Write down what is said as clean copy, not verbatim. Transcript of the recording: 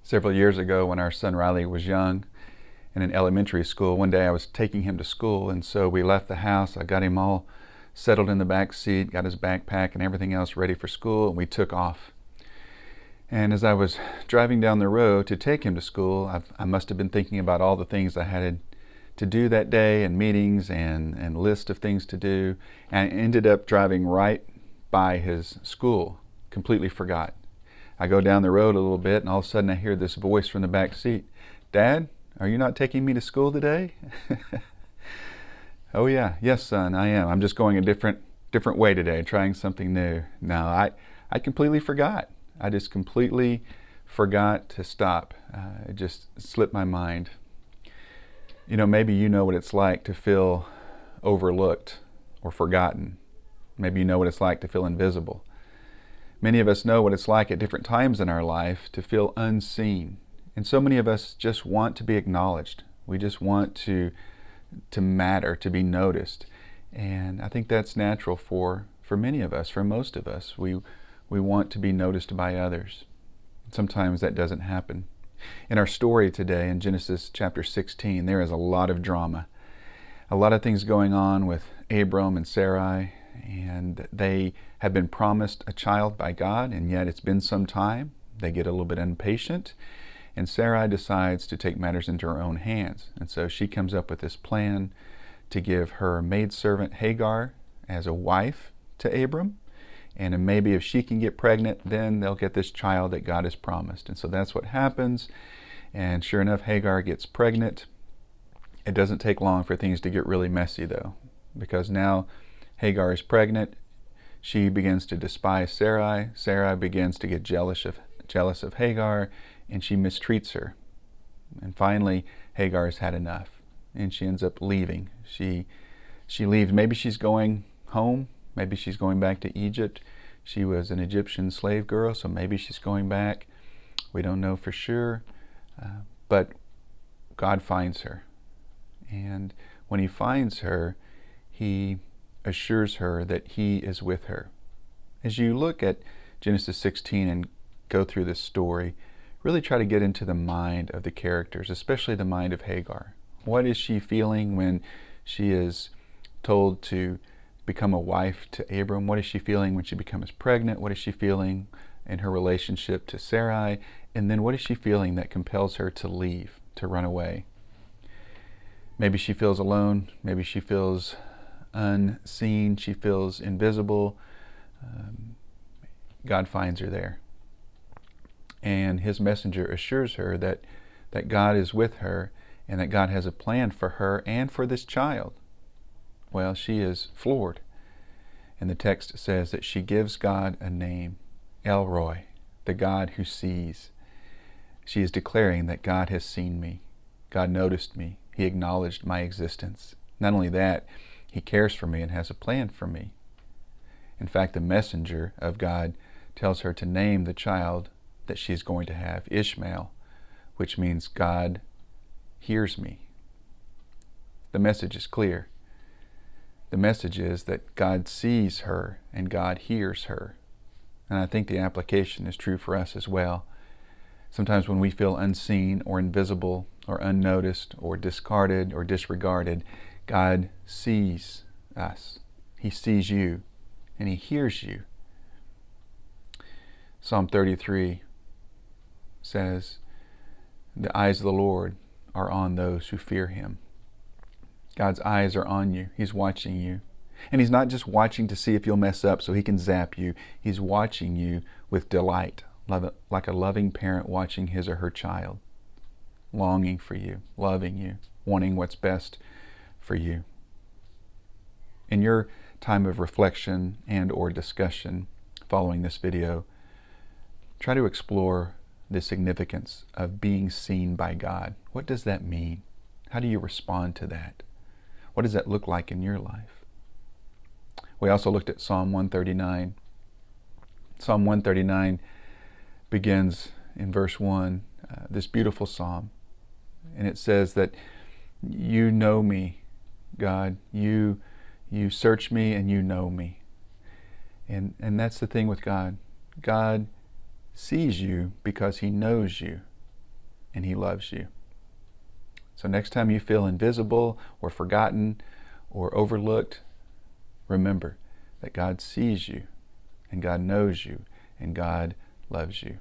Several years ago, when our son Riley was young and in elementary school, one day I was taking him to school, and so we left the house. I got him all settled in the back seat, got his backpack and everything else ready for school, and we took off. And as I was driving down the road to take him to school, I must have been thinking about all the things I had to do that day, and meetings and list of things to do, and I ended up driving right by his school. Completely forgot. I go down the road a little bit, and all of a sudden I hear this voice from the back seat. "Dad, are you not taking me to school today?" "Oh yeah, yes son, I am. I'm just going a different way today, trying something new." No, I completely forgot. I just completely forgot to stop. It just slipped my mind. You know, maybe you know what it's like to feel overlooked or forgotten. Maybe you know what it's like to feel invisible. Many of us know what it's like at different times in our life to feel unseen. And so many of us just want to be acknowledged. We just want to matter, to be noticed. And I think that's natural for many of us, for most of us. We want to be noticed by others. Sometimes that doesn't happen. In our story today, in Genesis chapter 16, there is a lot of drama. A lot of things going on with Abram and Sarai, and they have been promised a child by God, and yet it's been some time. They get a little bit impatient, and Sarai decides to take matters into her own hands. And so she comes up with this plan to give her maidservant Hagar as a wife to Abram, and maybe if she can get pregnant, then they'll get this child that God has promised. And so that's what happens, and sure enough, Hagar gets pregnant. It doesn't take long for things to get really messy though, because now Hagar is pregnant. She begins to despise Sarai. Sarai begins to get jealous of Hagar, and she mistreats her. And finally, Hagar has had enough, and she ends up leaving. She leaves. Maybe she's going home. Maybe she's going back to Egypt. She was an Egyptian slave girl, so maybe she's going back. We don't know for sure. But God finds her. And when he finds her, he assures her that he is with her. As you look at Genesis 16 and go through this story, really try to get into the mind of the characters, especially the mind of Hagar. What is she feeling when she is told to become a wife to Abram? What is she feeling when she becomes pregnant? What is she feeling in her relationship to Sarai? And then what is she feeling that compels her to leave, to run away? Maybe she feels alone. Maybe she feels unseen. She feels invisible. God finds her there. And his messenger assures her that God is with her and that God has a plan for her and for this child. Well, she is floored. And the text says that she gives God a name, El Roi, the God who sees. She is declaring that God has seen me. God noticed me. He acknowledged my existence. Not only that, he cares for me and has a plan for me. In fact, the messenger of God tells her to name the child that she's going to have, Ishmael, which means God hears me. The message is clear. The message is that God sees her and God hears her. And I think the application is true for us as well. Sometimes when we feel unseen or invisible or unnoticed or discarded or disregarded, God sees us. He sees you and he hears you. Psalm 33 says, "The eyes of the Lord are on those who fear him." God's eyes are on you. He's watching you. And he's not just watching to see if you'll mess up so he can zap you. He's watching you with delight, like a loving parent watching his or her child, longing for you, loving you, wanting what's best for you. In your time of reflection and or discussion following this video, try to explore the significance of being seen by God. What does that mean? How do you respond to that? What does that look like in your life? We also looked at Psalm 139. Psalm 139 begins in verse 1, this beautiful psalm. And it says that you know me, God. You search me and you know me. And that's the thing with God. God sees you because he knows you. and He loves you. So next time you feel invisible or forgotten or overlooked, remember that God sees you and God knows you and God loves you.